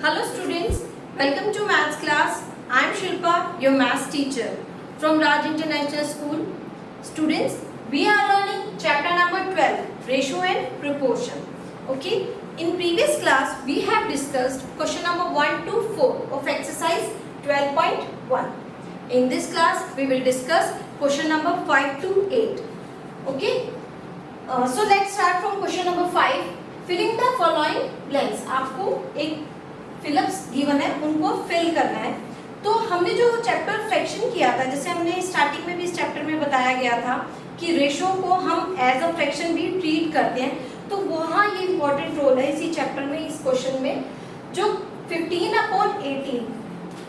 Hello students, welcome to maths class. I am Shilpa, your maths teacher from Raj International School. Students, we are learning chapter number 12, ratio and proportion. Okay, in previous class we have discussed question number 1 to 4 of exercise 12.1. In this class we will discuss question number 5 to 8. Okay, so let's start from question number 5. Filling the following blanks, आपको एक fill-ups given है, उनको fill करना है. तो हमने जो chapter fraction किया था, जैसे हमने स्टार्टिंग में भी इस चैप्टर में बताया गया था कि रेशो को हम एज अ फ्रैक्शन भी ट्रीट करते हैं, तो वहाँ ये इंपॉर्टेंट रोल है इसी चैप्टर में, इस क्वेश्चन में जो 15/18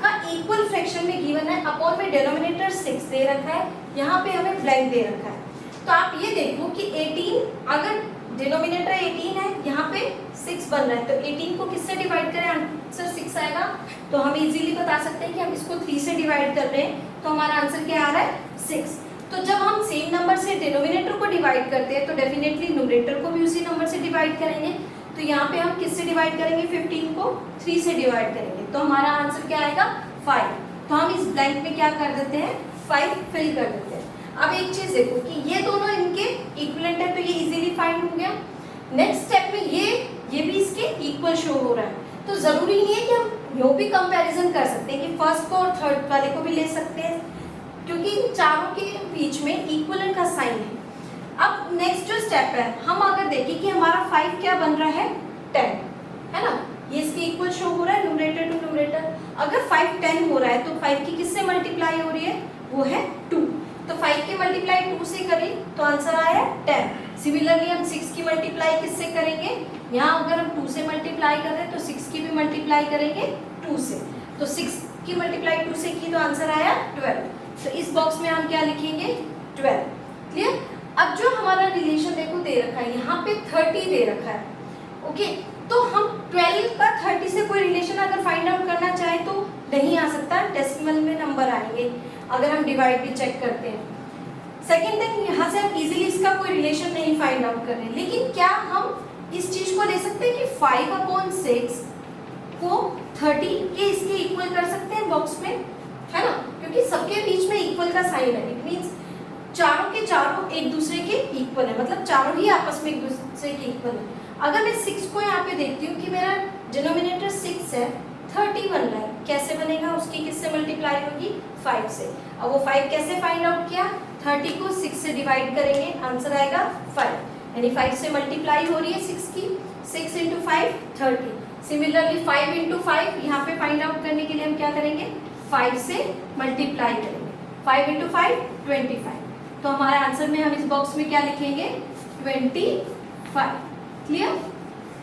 का इक्वल फ्रैक्शन में गिवन है, अपॉन में डिनोमिनेटर 6 दे रखा है, यहाँ पे हमें ब्लैंक दे रखा है. तो आप ये देखो कि 18 अगर डिनोमिनेटर 18 है, यहाँ पे 6 बन रहा है, तो 18 को किससे डिवाइड करें, आंसर 6 आएगा. तो हम इजीली बता सकते हैं कि हम इसको 3 से डिवाइड कर रहे हैं, तो हमारा आंसर क्या आ रहा है 6. तो जब हम सेम नंबर से डिनोमिनेटर को डिवाइड करते हैं तो डेफिनेटली न्यूमरेटर को भी उसी नंबर से डिवाइड करेंगे. तो यहाँ पे हम किससे डिवाइड करेंगे, 15 को 3 से डिवाइड करेंगे, तो हमारा आंसर क्या आएगा 5. तो हम इस ब्लैंक में क्या कर देते हैं, 5 फिल कर देते हैं. अब एक चीज देखो कि ये दोनों इनके इक्विवेलेंट है, तो ये इजीली फाइंड हो गया. नेक्स्ट स्टेप में ये भी इसके इक्वल शो हो रहा है, तो जरूरी नहीं है कि हम यो भी कंपैरिजन कर सकते हैं कि फर्स्ट को और थर्ड वाले को भी ले सकते हैं, क्योंकि इन चारों के बीच में इक्विवेलेंट का साइन है. अब नेक्स्ट जो स्टेप है, हम अगर देखें कि हमारा 5 क्या बन रहा है 10 है ना, ये इसके इक्वल शो हो रहा है न्यूमरेटर टू न्यूमरेटर. अगर 5 10 हो रहा है तो 5 की किससे मल्टीप्लाई हो रही है, वो है 2. तो 5 की मल्टीप्लाई 2 से करें तो आंसर आया 10. सिमिलरली हम 6 की मल्टीप्लाई किससे करेंगे, यहाँ अगर हम 2 से मल्टीप्लाई कर रहे हैं तो 6 की भी मल्टीप्लाई करेंगे 2 से. तो 6 की मल्टीप्लाई 2 से की तो आंसर आया 12. तो इस बॉक्स में हम क्या लिखेंगे 12. क्लियर. अब जो हमारा रिलेशन देखो दे रखा है, यहाँ पे 30 दे रखा है. ओके, तो हम 12 का 30 से कोई रिलेशन अगर फाइंड आउट करना चाहे तो नहीं आ सकता, डेसिमल में नंबर आएंगे अगर हम डिवाइड भी चेक करते हैं. सेकेंड थिंग, यहाँ से हम इजीली इसका कोई रिलेशन नहीं फाइंड आउट कर रहे हैं, लेकिन क्या हम इस चीज को ले सकते हैं कि 5/6 को 30 के इसके इक्वल कर सकते हैं बॉक्स में, है ना, क्योंकि सबके बीच में इक्वल का साइन है. इट मींस चारों के चारों एक दूसरे के इक्वल है, मतलब चारों ही आपस में एक दूसरे के इक्वल है. अगर मैं 6 को यहाँ पे देखती हूँ कि मेरा डिनोमिनेटर 6 है, 30 बन रहा है, कैसे बनेगा, उसकी किससे मल्टीप्लाई होगी 5 से. अब वो 5 कैसे फाइंड आउट किया, 30 को 6 से डिवाइड करेंगे, आंसर आएगा 5. यानी 5 से मल्टीप्लाई हो रही है 6 की, 6 × 5 30. सिमिलरली 5 × 5 यहाँ पे फाइंड आउट करने के लिए हम क्या करेंगे, 5 से मल्टीप्लाई करेंगे. 5 × 5 25. तो हमारे आंसर में हम इस बॉक्स में क्या लिखेंगे 25. क्लियर.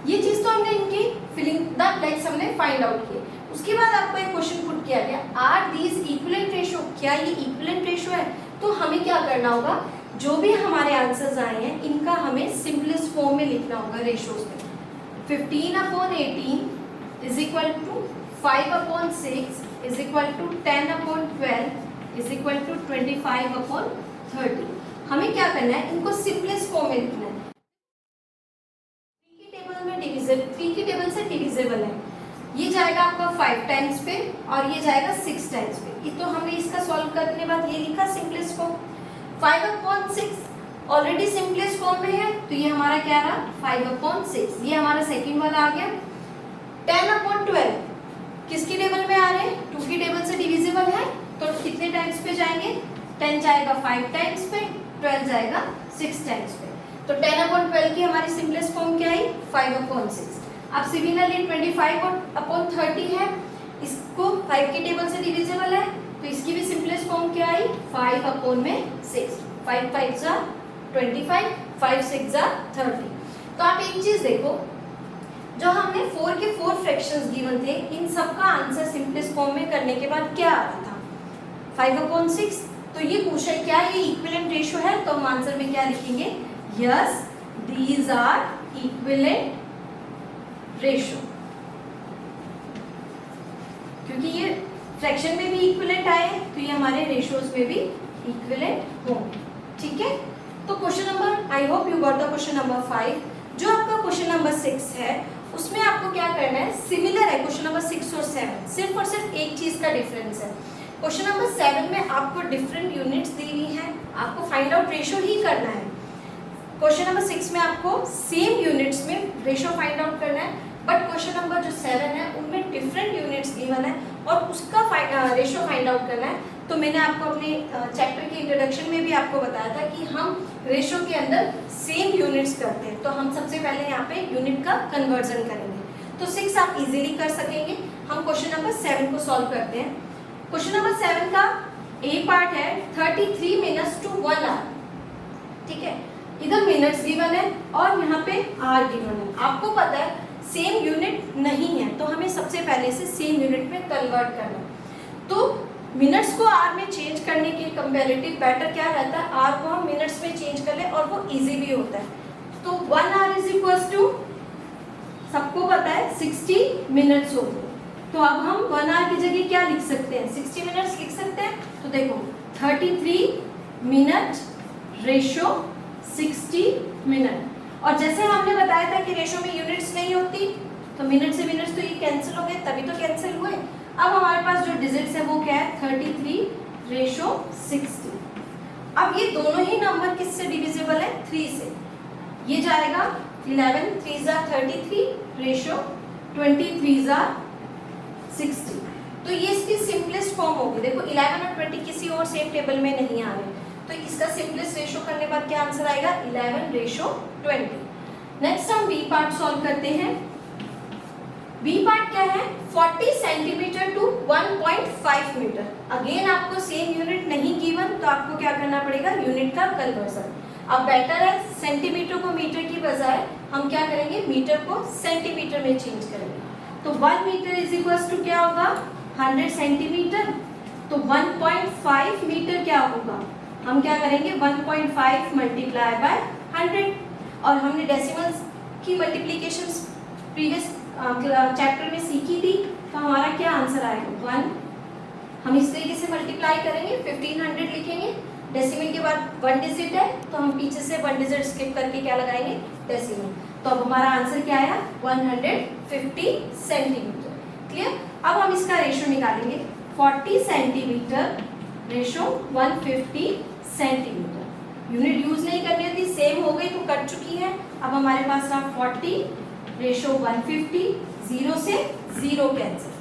ये चीज तो हमने इनकी फिलिंग द ब्लैंक्स हमने फाइंड आउट किए. उसके बाद आपको एक क्वेश्चन पुट किया गया, आर दीज इक्विवेलेंट रेशियो, क्या ये इक्विवेलेंट रेशियो है. तो हमें क्या करना होगा, जो भी हमारे आंसर्स आए हैं इनका हमें सिंपलेस्ट फॉर्म में लिखना होगा रेशियोज में. 15/18 is equal to 5/6 is equal to 10/12 is equal to 25/30. हमें क्या करना है, इनको सिंपलेस्ट फॉर्म में लिखना है. 3 की टेबल से डिविजिबल है, ये जाएगा आपका 5 टाइम्स पे और ये जाएगा 6 टाइम्स पे. तो हमने इसका सॉल्व करने के बाद ये लिखा simplest form. 5/6 already simplest form में है, तो ये हमारा क्या रहा 5/6. ये हमारा सेकंड वाला आ गया. 10/12 किसकी टेबल में आ रहे हैं, 2 की टेबल से डिविजिबल है, तो कितने टाइम्स पे जाएंगे, 10 जाएगा 5 टाइम्स पे, 12 जाएगा 6 टाइम्स पे. तो 10/12 की हमारी सिंपलेस्ट फॉर्म क्या आई 5/6. अब सिमिलरली 25/30 है, इसको 5 की टेबल से डिविजिबल है, तो इसकी भी सिंपलेस्ट फॉर्म क्या आई 5/6. 5 5 जा 25, 5 6 जा 30. तो आप एक चीज देखो, जो हमने 4 के 4 फ्रैक्शंस गिवन थे, इन सब का आंसर सिंपलेस्ट फॉर्म में करने के बाद क्या आ रहा था 5/6. तो ये पूछा क्या ये इक्विवेलेंट रेशियो है, तो हम आंसर में क्या लिखेंगे, yes these are equivalent ratio, क्योंकि ये फ्रैक्शन में भी इक्विवेलेंट आए तो ये हमारे रेशियोज में भी इक्विवेलेंट होंगे. ठीक है. तो question number, I hope you got the question number 5. जो आपका क्वेश्चन नंबर 6 है उसमें आपको क्या करना है, सिमिलर है क्वेश्चन नंबर 6 और 7, सिर्फ और सिर्फ एक चीज का डिफरेंस है। क्वेश्चन नंबर 7 में आपको डिफरेंट यूनिट्स दी हुई हैं, आपको फाइंड आउट रेशो ही करना है। क्वेश्चन नंबर 6 में आपको सेम यूनिट्स में रेशो फाइंड आउट करना है, बट क्वेश्चन नंबर जो 7 है उनमें डिफरेंट यूनिट्स गिवन है और उसका रेशो फाइंड आउट करना है। तो मैंने आपको अपने चैप्टर के इंट्रोडक्शन में भी आपको बताया था कि हम रेशो के अंदर सेम यूनिट्स करते हैं, तो हम सबसे पहले यहाँ पे यूनिट का कन्वर्जन करेंगे। तो 6 आप इजीली कर सकेंगे। हम क्वेश्चन नंबर 7 को सॉल्व करते हैं। क्वेश्चन नंबर 7 का ए पार्ट है 33 मिनट्स टू 1 आवर, ठीक है। इधर मिनट्स गिवन है और यहाँ पे आर गिवन है। आपको पता है सेम यूनिट नहीं है, तो हमें सबसे पहले से सेम यूनिट में कन्वर्ट करना है। तो मिनट्स को आर में चेंज करने के कंपैरेटिव बेटर क्या रहता है, आर को हम मिनट्स में चेंज कर ले और वो इजी भी होता है। तो 1 आवर इज इक्वल टू, सबको पता है 60 मिनट्स होते हैं। तो अब हम 1 आवर की जगह क्या लिख सकते हैं, 60 मिनट्स लिख सकते हैं। तो देखो 33 मिनट रेशो 60 मिनट, और जैसे हमने बताया था कि रेशो में यूनिट्स नहीं होती, तो मिनट से मिनट्स तो ये कैंसिल हो गए, तभी तो कैंसिल हुए। अब हमारे पास जो डिजिट्स है वो क्या है, 33 रेशो 60। अब ये दोनों ही नंबर किससे डिविजिबल है, 3 से। ये जाएगा 11 3 are 33 रेशो 23 are 60। तो ये इसकी सिंपलेस्ट फॉर्म होगी। देखो 11 और 20 किसी और सेम टेबल में नहीं आ रहे, तो इसका सिंपलेस्ट रेशो करने के बाद क्या आंसर आएगा, 11 रेशो 20। नेक्स्ट हम बी पार्ट सॉल्व करते हैं। बी पार्ट क्या है, 40 सेंटीमीटर टू 1.5 मीटर। अगेन आपको सेम यूनिट नहीं गिवन, तो आपको क्या करना पड़ेगा, यूनिट का कन्वर्जन। अब बेटर है सेंटीमीटर को मीटर की बजाय हम क्या करेंगे, मीटर को सेंटीमीटर में चेंज करेंगे। तो 1 मीटर इज इक्वल टू क्या होगा, 100 सेंटीमीटर। तो 1.5 मीटर क्या होगा, हम क्या करेंगे 1.5 मल्टीप्लाई बाय 100, और हमने डेसिमल्स की मल्टीप्लिकेशन प्रीवियस चैप्टर में सीखी थी। तो हमारा क्या आंसर आएगा 1, हम इस तरीके से मल्टीप्लाई करेंगे, 1500 लिखेंगे, डेसिमल के बाद 1 डिजिट है तो हम पीछे से 1 डिजिट स्किप करके क्या लगाएंगे, डेसिमल। तो अब हमारा आंसर क्या आया, 150 सेंटीमीटर। क्लियर। अब हम इसका रेशो निकालेंगे, 40 centimetre ratio 150 centimetre. Unit use नहीं करनी होती, सेम हो गई तो कट चुकी है। अब हमारे पास रहा 40 रेशो 150, 0 से 0 कैंसिल,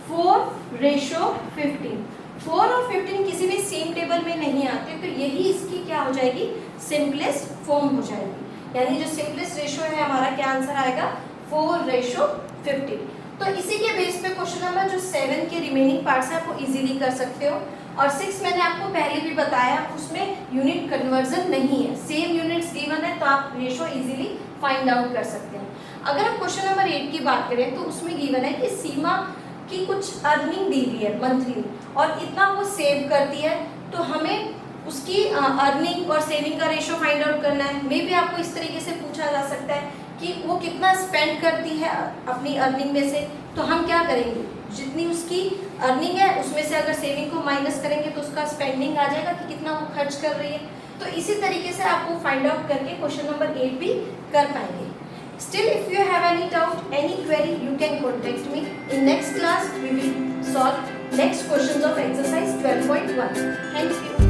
4 रेशो 15। 4 और 15 किसी भी सेम टेबल में नहीं आते, तो यही इसकी क्या हो जाएगी, सिंपलेस्ट फॉर्म हो जाएगी। यानी जो सिंपलेस्ट रेशो है हमारा क्या आंसर आएगा, 4 रेशो 15। तो इसी के बेस पे क्वेश्चन नंबर जो 7 के रिमेनिंग पार्ट्स हैं आपको इजीली कर सकते हो। और 6 मैंने आपको पहले भी बताया, उसमें यूनिट कन्वर्जन नहीं है, सेम यूनिट्स गिवन है, तो आप रेशो इजीली फाइंड आउट कर सकते हैं। अगर हम क्वेश्चन नंबर 8 की बात करें तो उसमें गिवन है कि सीमा की कुछ अर्निंग दी हुई है मंथली, और इतना वो सेव करती है, तो हमें उसकी अर्निंग और सेविंग का रेशो फाइंड आउट करना है। मे भी आपको इस तरीके से पूछा जा सकता है कि वो कितना स्पेंड करती है अपनी अर्निंग में से, तो हम क्या करेंगे, जितनी उसकी अर्निंग है उसमें से अगर सेविंग को माइनस करेंगे तो उसका स्पेंडिंग आ जाएगा कि कितना वो खर्च कर रही है। तो इसी तरीके से आप वो फाइंड आउट करके क्वेश्चन नंबर 8 भी कर पाएंगे। Still, if you have any doubt, any query, you can contact me. In next class, we will solve next questions of exercise 12.1. Thank you.